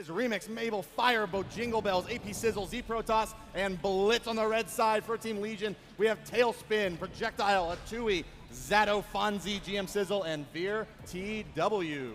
Remix, Mabel, Fire, Jingle Bells, AP Sizzle, Z Protoss, and Blitz on the red side for Team Legion. We have Tailspin, Projectile, Atui, Zato, Fonzie, GM Sizzle, and Veer TW.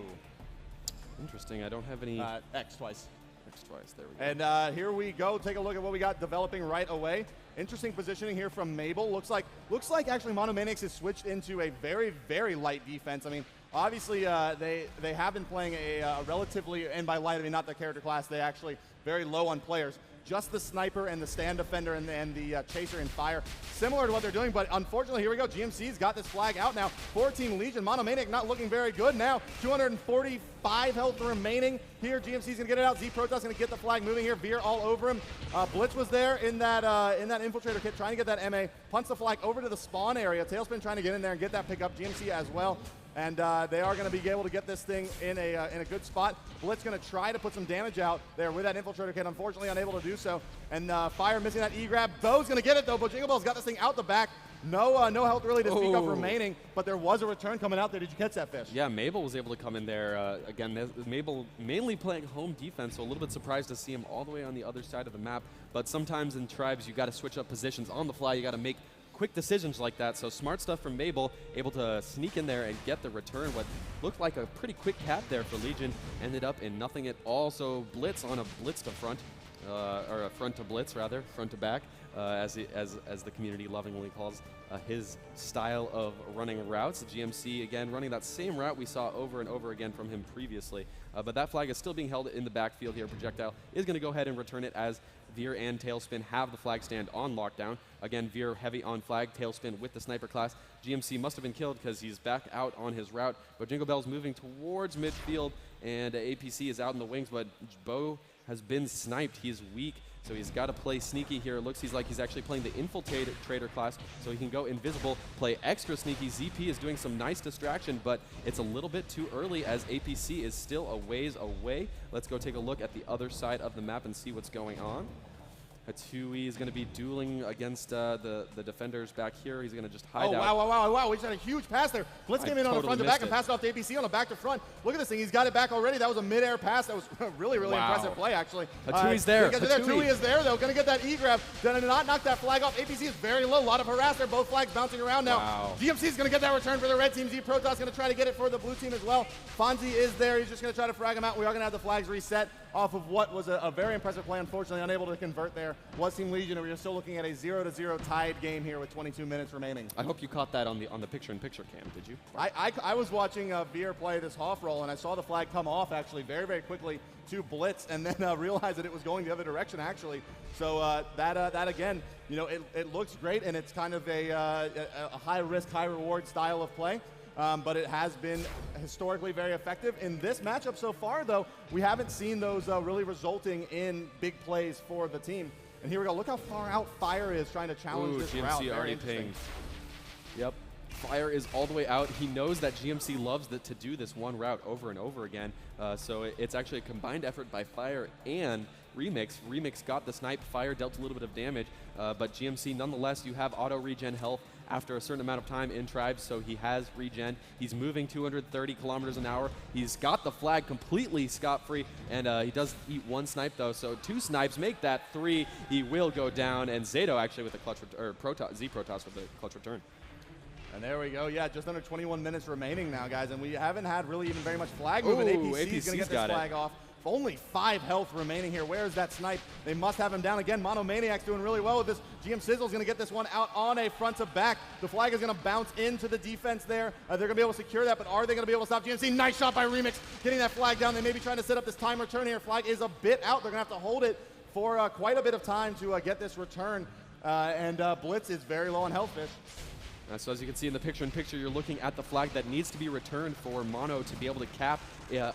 Interesting. I don't have any. X twice. X twice. There we go. And here we go. Take a look at what we got developing right away. Interesting positioning here from Mabel. Looks like actually Monomanic has switched into a very, very light defense. I mean, obviously they have been playing a relatively, and by light I mean not the character class, they actually very low on players. Just the sniper and the stand defender and the chaser and fire. Similar to what they're doing, but unfortunately, here we go. GMC's got this flag out now. 14 Legion. Monomanic not looking very good now. 245 health remaining here. GMC's gonna get it out. Z Protoss gonna get the flag moving here. Veer all over him. Blitz was there in that infiltrator kit trying to get that MA. Punts the flag over to the spawn area. Tailspin trying to get in there and get that pickup. GMC as well. And they are going to be able to get this thing in a good spot. Blitz going to try to put some damage out there with that infiltrator kit. Unfortunately, unable to do so. And Fire missing that E-grab. Bo's going to get it though. But Jingle Bell's got this thing out the back. No health really to speak of remaining. But there was a return coming out there. Did you catch that, Fish? Yeah, Mabel was able to come in there. Again, Mabel mainly playing home defense, so a little bit surprised to see him all the way on the other side of the map. But sometimes in Tribes, you got to switch up positions on the fly. You got to make quick decisions like that, so smart stuff from Mabel, able to sneak in there and get the return. What looked like a pretty quick cap there for Legion ended up in nothing at all. So Blitz on a blitz to front, or a front to blitz rather, front to back, as the community lovingly calls his style of running routes. The GMC again running that same route we saw over and over again from him previously, but that flag is still being held in the backfield here. Projectile is going to go ahead and return it as Veer and Tailspin have the flag stand on lockdown. Again, Veer heavy on flag, Tailspin with the sniper class. GMC must have been killed because he's back out on his route, but Jingle Bell's moving towards midfield, and APC is out in the wings, but Bo has been sniped. He's weak, so he's got to play sneaky here. It looks like he's actually playing the infiltrator class, so he can go invisible, play extra sneaky. ZP is doing some nice distraction, but it's a little bit too early as APC is still a ways away. Let's go take a look at the other side of the map and see what's going on. Atui is going to be dueling against the defenders back here. He's going to just hide out. Wow. We just had a huge pass there. Blitz came in on the front to back and passed it off to APC on the back to front. Look at this thing. He's got it back already. That was a mid-air pass. That was really impressive play, actually. Atui's there. Atui is there, though. Going to get that E-grab. Going to not knock that flag off. APC is very low. A lot of harass there. Both flags bouncing around now. Wow. GMC is going to get that return for the red team. Z Protoss going to try to get it for the blue team as well. Fonzie is there. He's just going to try to frag him out. We are going to have the flags reset off of what was a very impressive play. Unfortunately, unable to convert there was Team Legion. We're still looking at a 0-0 tied game here with 22 minutes remaining. I hope you caught that on the picture-in-picture cam, did you? I was watching Veer play this Hoff roll, and I saw the flag come off actually very quickly to Blitz, and then realized that it was going the other direction actually. So that again, you know, it looks great, and it's kind of a high risk, high reward style of play. But it has been historically very effective. In this matchup so far, though, we haven't seen those really resulting in big plays for the team. And here we go. Look how far out Fire is trying to challenge this route. GMC already pinged. Yep. Fire is all the way out. He knows that GMC loves to do this one route over and over again. So it's actually a combined effort by Fire and Remix. Remix got the snipe. Fire dealt a little bit of damage. But GMC, nonetheless, you have auto regen health after a certain amount of time in Tribes, so he has regen. He's moving 230 kilometers an hour. He's got the flag completely scot-free, and he does eat one snipe, though, so 2 snipes make that 3. He will go down, and Zato actually with the clutch, or Z Protoss with the clutch return. And there we go. Yeah, just under 21 minutes remaining now, guys, and we haven't had really even very much flag movement. APC's going to get this flag off. Only 5 health remaining here. Where's that snipe? They must have him down again. Monomaniac's doing really well with this. GM Sizzle's going to get this one out on a front to back. The flag is going to bounce into the defense there. They're going to be able to secure that, but are they going to be able to stop GMC? Nice shot by Remix, getting that flag down. They may be trying to set up this time return here. Flag is a bit out. They're going to have to hold it for quite a bit of time to get this return. And Blitz is very low on health, Fish. So as you can see in the picture-in-picture, you're looking at the flag that needs to be returned for Mono to be able to cap.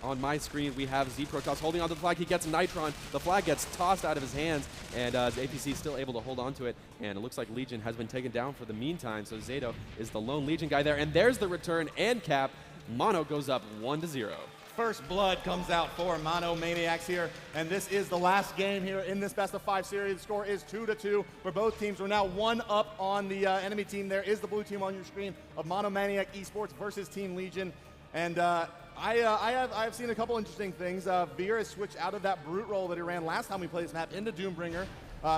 On my screen, we have Z Protoss holding onto the flag. He gets Nitron. The flag gets tossed out of his hands, and APC is still able to hold on to it. And it looks like Legion has been taken down for the meantime, so Zato is the lone Legion guy there. And there's the return and cap. Mono goes up 1-0. First blood comes out for Monomaniacs here, and this is the last game here in this best-of-5 series. The score is 2-2, where both teams are now 1 up on the enemy team. There is the blue team on your screen of Monomaniac Esports versus Team Legion, and I've seen a couple interesting things. Veer has switched out of that brute roll that he ran last time we played this map into Doombringer.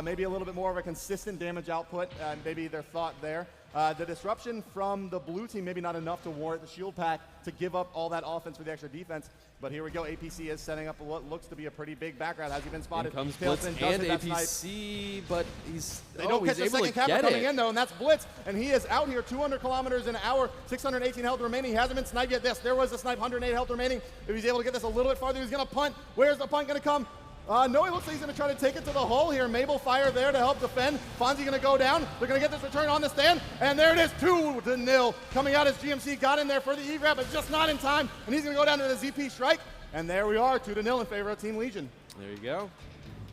Maybe a little bit more of a consistent damage output, maybe their thought there. The disruption from the blue team, maybe not enough to warrant the shield pack to give up all that offense for the extra defense. But here we go, APC is setting up what looks to be a pretty big background. Has he been spotted? In comes Blitz and APC, but he's They don't catch the second capper coming in though, and that's Blitz. And he is out here 200 kilometers an hour, 618 health remaining. He hasn't been sniped yet. There was a snipe, 108 health remaining. If he's able to get this a little bit farther, he's gonna punt. Where's the punt gonna come? No, he looks like he's going to try to take it to the hole here. Mabel Fire there to help defend. Fonzie going to go down. They're going to get this return on the stand. And there it is, 2-0. Coming out as GMC got in there for the E-grab, but just not in time. And he's going to go down to the ZP strike. And there we are, 2-0 in favor of Team Legion. There you go.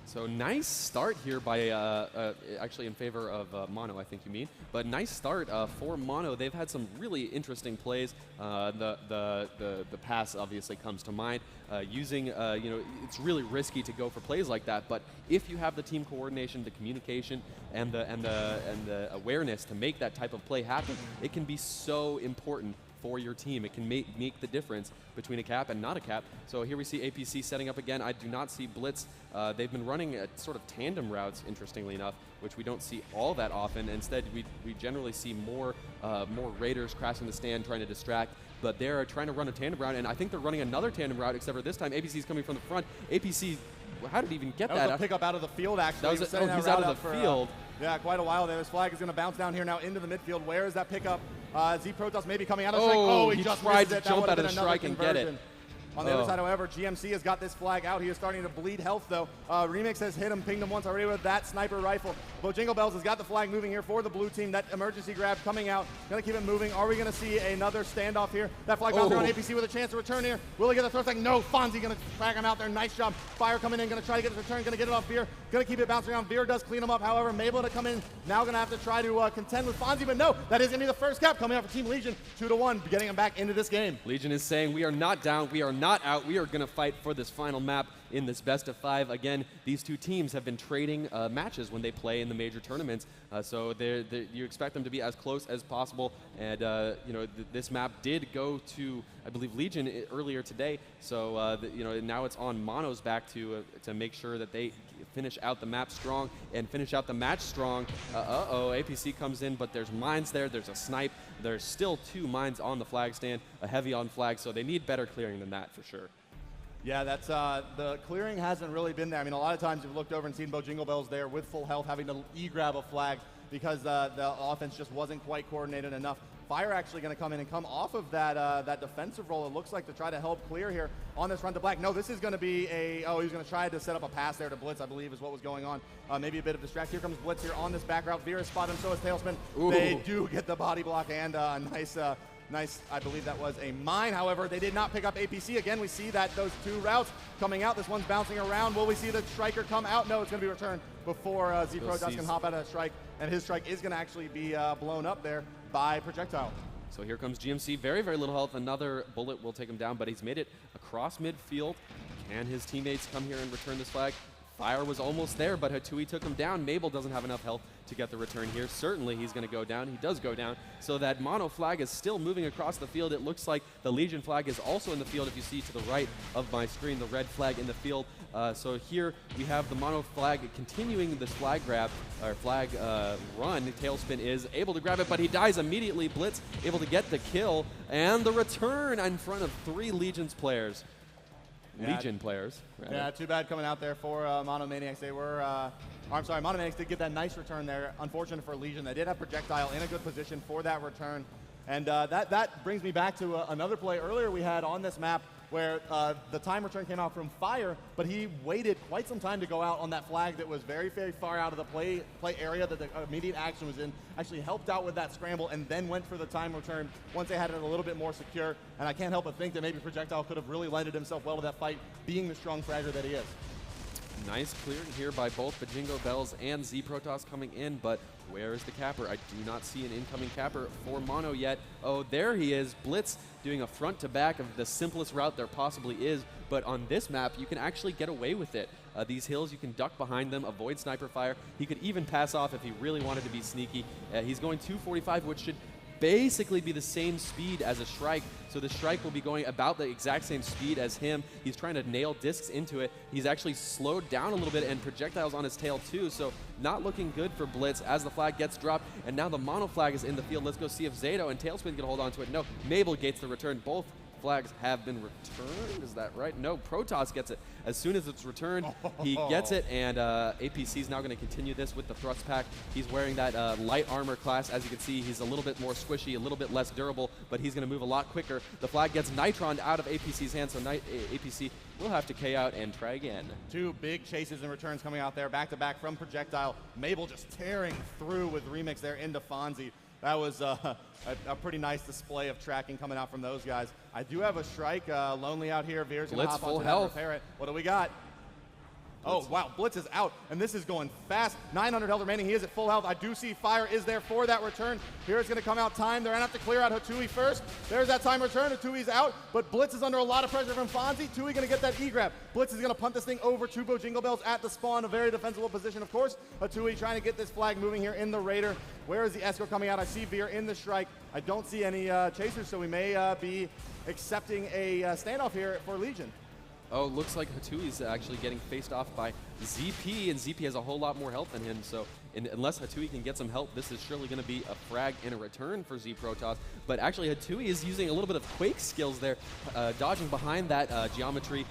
So nice start here by, actually in favor of Mono, I think you mean. But nice start for Mono. They've had some really interesting plays. The pass obviously comes to mind. Using, it's really risky to go for plays like that. But if you have the team coordination, the communication, and the awareness to make that type of play happen, it can be so important for your team. It can make the difference between a cap and not a cap. So here we see APC setting up again. I do not see Blitz. They've been running sort of tandem routes, interestingly enough, which we don't see all that often. Instead, we generally see more Raiders crashing the stand, trying to distract. But they're trying to run a tandem route, and I think they're running another tandem route, except for this time APC is coming from the front. APC, how did he even get that? That was a pickup out of the field, actually. He's out of the field. Yeah, quite a while there. This flag is going to bounce down here now into the midfield. Where is that pickup? Z Protoss maybe coming out of the strike. Oh, he just tried to jump out of the strike and get it. On the other side, however, GMC has got this flag out. He is starting to bleed health, though. Remix has hit him, pinged him once already with that sniper rifle. Jingle Bells has got the flag moving here for the blue team. That emergency grab coming out. Going to keep it moving. Are we going to see another standoff here? That flag bouncing around APC with a chance to return here. Will he get the throw flag? No. Fonzie going to flag him out there. Nice job. Fire coming in. Going to try to get his return. Going to get it off Veer. Going to keep it bouncing around. Veer does clean him up. However, Mabel to come in. Now going to have to try to contend with Fonzie. But no, that is going to be the first cap coming out for Team Legion. 2-1, getting him back into this game. Legion is saying we are not down. We are not out. We are going to fight for this final map in this best of 5. Again, these two teams have been trading matches when they play in the major tournaments, so you expect them to be as close as possible. And this map did go to, I believe, Legion earlier today. So now it's on Mono's back to make sure that they finish out the map strong and finish out the match strong. APC comes in, but there's mines there. There's a snipe. There's still 2 mines on the flag stand, a heavy on flag. So they need better clearing than that for sure. Yeah, that's the clearing hasn't really been there. I mean, a lot of times you've looked over and seen Jingle Bells there with full health having to e-grab a flag because the offense just wasn't quite coordinated enough. Fire actually going to come in and come off of that defensive role, it looks like, to try to help clear here on this run to black. No, this is going to be he's going to try to set up a pass there to Blitz, I believe, is what was going on. Maybe a bit of distract. Here comes Blitz here on this back route. Vera spot him, so is Tailspin. Ooh. They do get the body block and nice, I believe that was a mine. However, they did not pick up APC. Again, we see that those 2 routes coming out. This one's bouncing around. Will we see the striker come out? No, it's going to be returned before Z Protoss can hop out of that strike. And his strike is going to actually be blown up there by projectile. So here comes GMC. Very, very little health. Another bullet will take him down, but he's made it across midfield. Can his teammates come here and return this flag? Fire was almost there, but Hatui took him down. Mabel doesn't have enough health to get the return here. Certainly he's going to go down. He does go down. So that Mono flag is still moving across the field. It looks like the Legion flag is also in the field. If you see to the right of my screen, the red flag in the field. So here we have the Mono flag continuing this flag grab, or flag run. Tailspin is able to grab it, but he dies immediately. Blitz able to get the kill, and the return in front of 3 Legions players. Legion players. Rather. Yeah, too bad coming out there for Monomaniacs. They were, Monomaniacs did get that nice return there. Unfortunate for Legion. They did have projectile in a good position for that return. And that brings me back to another play earlier we had on this map where the time return came out from Fire, but he waited quite some time to go out on that flag that was very, very far out of the play area that the immediate action was in. Actually helped out with that scramble and then went for the time return once they had it a little bit more secure. And I can't help but think that maybe Projectile could have really lended himself well to that fight, being the strong fragger that he is. Nice clearing here by both Bajingo Bells and Z Protoss coming in, but where is the capper? I do not see an incoming capper for Mono yet. Oh, there he is. Blitz doing a front to back of the simplest route there possibly is, but on this map, you can actually get away with it. These hills, you can duck behind them, avoid sniper fire. He could even pass off if he really wanted to be sneaky. He's going 245, which should basically be the same speed as a Shrike. So the Shrike will be going about the exact same speed as him. He's trying to nail discs into it. He's actually slowed down a little bit and projectiles on his tail too. So not looking good for Blitz as the flag gets dropped. And now the mono flag is in the field. Let's go see if Zato and Tailspin can hold on to it. No, Mabel gets the return. Both flags have been returned. Is that right? No, Protoss gets it. As soon as it's returned, he gets it, and APC is now going to continue this with the thrust pack. He's wearing that light armor class. As you can see, he's a little bit more squishy, a little bit less durable, but he's going to move a lot quicker. The flag gets Nitroned out of APC's hands, so APC will have to K out and try again. Two big chases and returns coming out there, back-to-back from Projectile. Mabel just tearing through with Remix there into Fonzie. That was a pretty nice display of tracking coming out from those guys. I do have a Shrike lonely out here. Veer's going to hop onto that and repair it. What do we got? Oh, wow, Blitz is out, and this is going fast. 900 health remaining. He is at full health. I do see Fire is there for that return. Here it's going to come out time. They're going to have to clear out Hatui first. There's that time return. Hatui's out, but Blitz is under a lot of pressure from Fonzie. Tui going to get that E-grab. Blitz is going to punt this thing over to Jingle Bells at the spawn. A very defensible position, of course. Hatui trying to get this flag moving here in the Raider. Where is the Escort coming out? I see Veer in the Shrike. I don't see any chasers, so we may be accepting a standoff here for Legion. Oh, looks like Hatui's actually getting faced off by ZP, and ZP has a whole lot more health than him, so unless Hatui can get some help, this is surely going to be a frag and a return for Z Protoss. But actually, Hatui is using a little bit of Quake skills there, dodging behind that geometry,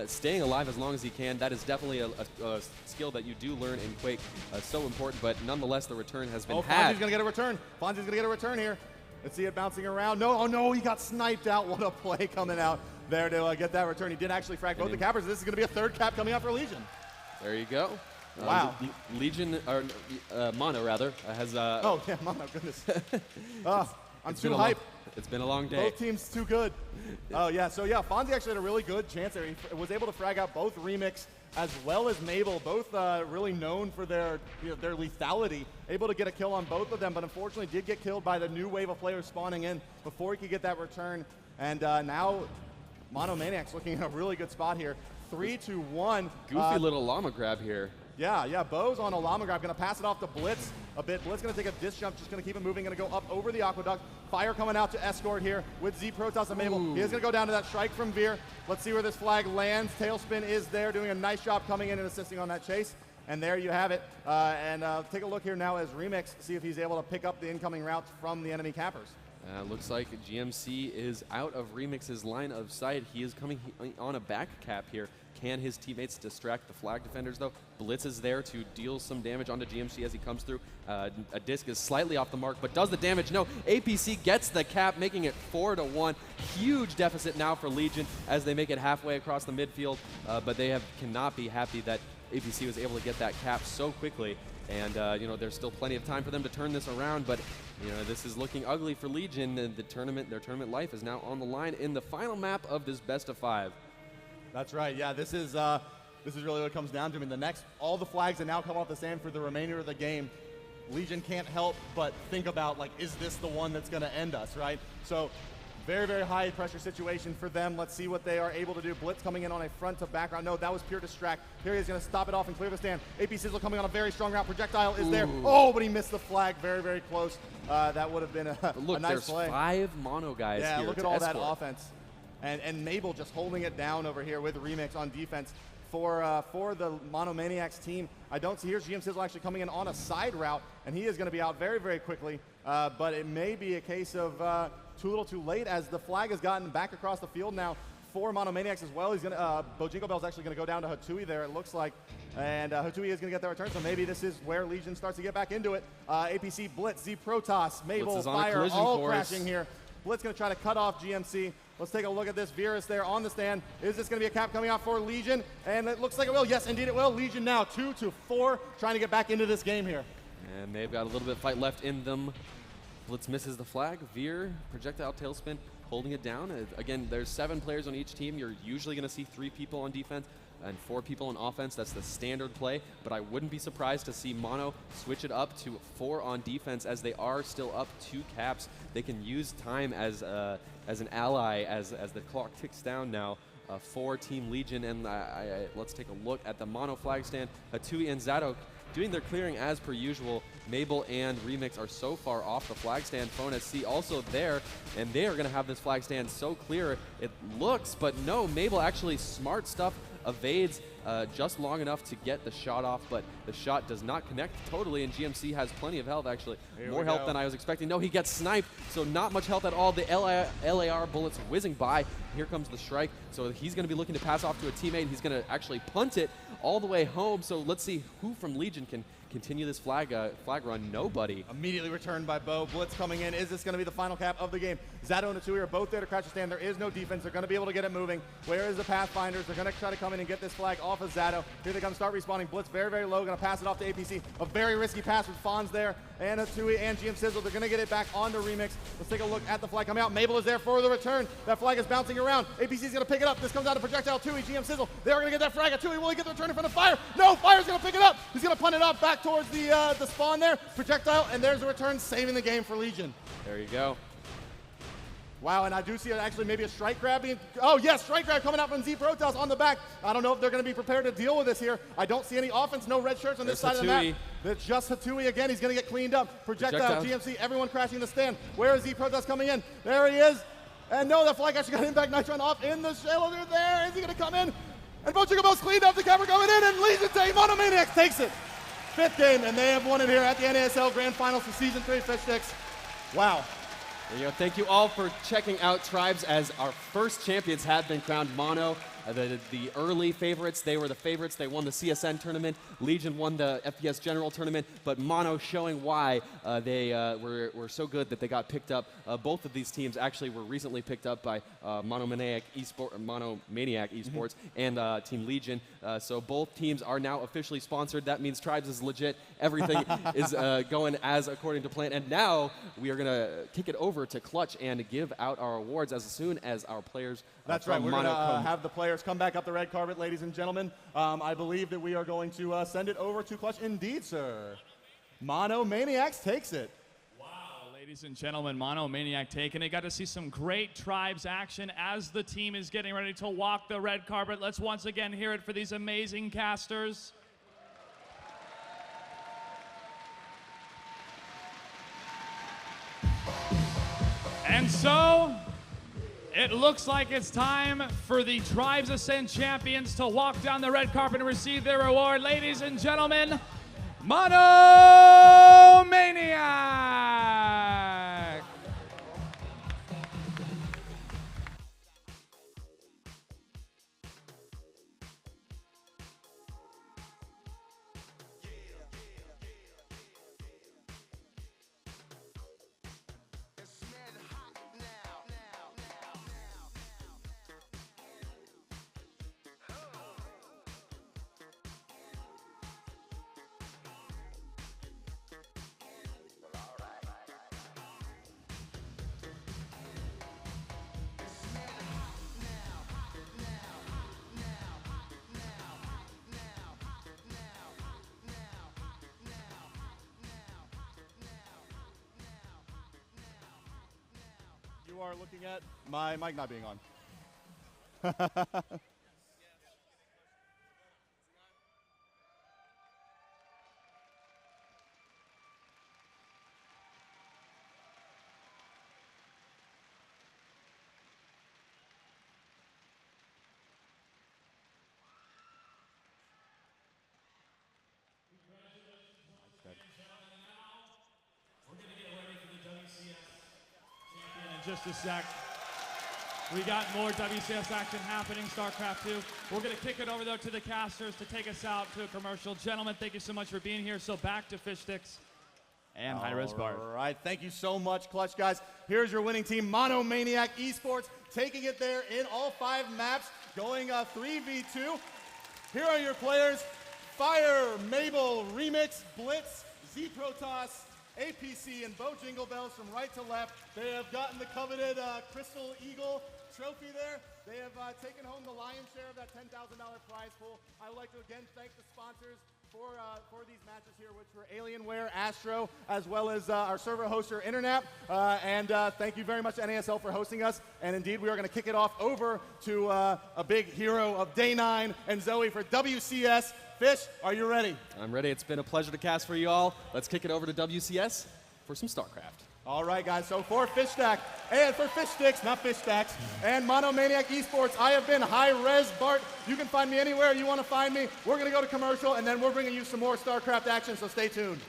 staying alive as long as he can. That is definitely a skill that you do learn in Quake, so important, but nonetheless, the return has been had. Fonzie's going to get a return. Fonzie's going to get a return here. Let's see it bouncing around. No, oh no, he got sniped out. What a play coming out there to get that return. He did actually frag both the cappers. This is going to be a third cap coming out for Legion. There you go. Wow. Legion, or Mono rather, has... oh, yeah, Mono, goodness. I'm too hyped. It's been a long day. Both teams too good. Oh, yeah, so yeah, Fonzie actually had a really good chance there. He was able to frag out both Remix as well as Mabel, both really known for their lethality, able to get a kill on both of them, but unfortunately did get killed by the new wave of players spawning in before he could get that return. And now Monomaniac's looking in a really good spot here. 3-1. Goofy little llama grab here. Yeah, Bo's on a llama grab, gonna pass it off to Blitz a bit. Blitz gonna take a disc jump, just gonna keep it moving, gonna go up over the aqueduct. Fire coming out to Escort here with Z Protoss and Mabel. Ooh. He is gonna go down to that Shrike from Veer. Let's see where this flag lands. Tailspin is there, doing a nice job coming in and assisting on that chase. And there you have it. Take a look here now as Remix, see if he's able to pick up the incoming routes from the enemy cappers. Looks like GMC is out of Remix's line of sight. He is coming on a back cap here. Can his teammates distract the flag defenders, though? Blitz is there to deal some damage onto GMC as he comes through. A disc is slightly off the mark, but does the damage? No, APC gets the cap, making it 4-1. Huge deficit now for Legion as they make it halfway across the midfield, but they cannot be happy that APC was able to get that cap so quickly. And, there's still plenty of time for them to turn this around, but, this is looking ugly for Legion, and their tournament life is now on the line in the final map of this best-of-5. That's right, yeah, this is really what it comes down to. I mean, all the flags that now come off the stand for the remainder of the game, Legion can't help but think about, like, is this the one that's going to end us, right? So, very, very high pressure situation for them. Let's see what they are able to do. Blitz coming in on a front to background. No, that was pure distract. Here he is going to stop it off and clear the stand. AP Sizzle coming on a very strong route. Projectile is there. Oh, but he missed the flag. Very, very close. That would have been a nice play. There's 5 mono guys here. Yeah, look at all that offense. And Mabel just holding it down over here with Remix on defense for the Monomaniacs team. I don't see, here's GM Sizzle actually coming in on a side route, and he is going to be out very, very quickly. But it may be a case of too little too late as the flag has gotten back across the field now for Monomaniacs as well. He's going to, Jingle Bell's actually going to go down to Hatui there, it looks like. And Hatui is going to get that return, so maybe this is where Legion starts to get back into it. APC, Blitz, Z Protoss, Mabel, Fire, all crashing here. Blitz going to try to cut off GMC. Let's take a look at this. Virus there on the stand. Is this going to be a cap coming out for Legion? And it looks like it will. Yes, indeed it will. Legion now 2-4, trying to get back into this game here. And they've got a little bit of fight left in them. Blitz misses the flag. Veer, projectile tailspin, holding it down. Again, there's 7 players on each team. You're usually going to see 3 people on defense and 4 people on offense. That's the standard play, but I wouldn't be surprised to see Mono switch it up to 4 on defense as they are still up 2 caps. They can use time as an ally as the clock ticks down now for Team Legion. And let's take a look at the Mono flag stand. Hatui and Zato doing their clearing as per usual. Mabel and Remix are so far off the flag stand. FoneSC also there, and they are going to have this flag stand so clear it looks, but no, Mabel actually smart stuff, evades just long enough to get the shot off, but the shot does not connect totally, and GMC has plenty of health, actually. More health than I was expecting. No, he gets sniped, so not much health at all. The LAR bullets whizzing by. Here comes the strike, so he's going to be looking to pass off to a teammate. He's going to actually punt it all the way home, so let's see who from Legion can continue this flag run. Nobody. Immediately returned by Bo. Blitz coming in. Is this going to be the final cap of the game? Zato and Natui are both there to crash the stand. There is no defense. They're going to be able to get it moving. Where is the Pathfinders? They're going to try to come in and get this flag off of Zato. Here they come, start respawning. Blitz very, very low. Going to pass it off to APC. A very risky pass with Fonz there. And Natui and GM Sizzle. They're going to get it back onto Remix. Let's take a look at the flag coming out. Mabel is there for the return. That flag is bouncing around. APC is going to pick it up. This comes out of projectile. Tui, GM Sizzle. They're going to get that frag. Tui, will he get the return in front of Fire? No, Fire's going to pick it up. He's going to punt it up back towards the spawn there. Projectile, and there's a return, saving the game for Legion. There you go. Wow, and I do see actually maybe a strike grab being, oh yes, strike grab coming out from Z Protoss on the back. I don't know if they're going to be prepared to deal with this here. I don't see any offense, no red shirts on this side of the map. It's just Hatui again. He's going to get cleaned up. Projectile, GMC, everyone crashing the stand. Where is Z Protoss coming in? There he is. And no, the flag actually got Impact Nitron off in the shoulder there. Is he going to come in? And Bochigabos cleaned up the camera going in, and Legion Monomaniacs takes it. 5th game, and they have won it here at the NASL Grand Finals for Season 3 Fish Sticks. Wow. There you go. Thank you all for checking out Tribes, as our first champions have been crowned. Mono, the early favorites, they were the favorites. They won the CSN tournament. Legion won the FPS General tournament, but Mono showing why they were so good that they got picked up. Both of these teams actually were recently picked up by Monomaniac Esports and Team Legion. So both teams are now officially sponsored. That means Tribes is legit. Everything is going as according to plan. And now we are going to kick it over to Clutch and give out our awards as soon as our players. That's right. We're going to have the players come back up the red carpet, ladies and gentlemen. I believe that we are going to send it over to Clutch. Indeed, sir. Monomaniacs takes it. Wow, ladies and gentlemen, Monomaniac taking it. Got to see some great Tribes action as the team is getting ready to walk the red carpet. Let's once again hear it for these amazing casters. And so, it looks like it's time for the Tribes Ascent champions to walk down the red carpet and receive their reward. Ladies and gentlemen, Monomaniac! You are looking at my mic not being on. Just a sec. We got more WCS action happening, StarCraft 2. We're going to kick it over, though, to the casters to take us out to a commercial. Gentlemen, thank you so much for being here. So back to Fish Sticks and hi-rez bar. All right, thank you so much, Clutch, guys. Here's your winning team, Monomaniac Esports, taking it there in all 5 maps, going 3v2. Here are your players: Fire, Mabel, Remix, Blitz, Z Protoss, APC, and Bo Jingle Bells from right to left. They have gotten the coveted Crystal Eagle trophy there. They have taken home the lion's share of that $10,000 prize pool. I would like to again thank the sponsors, for these matches here, which were Alienware, Astro, as well as our server hoster, Internet. And thank you very much to NASL for hosting us. And indeed, we are going to kick it off over to a big hero of Day 9 and Zoe for WCS. Fish, are you ready? I'm ready. It's been a pleasure to cast for you all. Let's kick it over to WCS for some StarCraft. All right, guys, so for Fish Stack, and for Fish Sticks, not Fish Stacks, and Monomaniac Esports, I have been hi-rez Bart. You can find me anywhere you want to find me. We're going to go to commercial, and then we're bringing you some more StarCraft action, so stay tuned.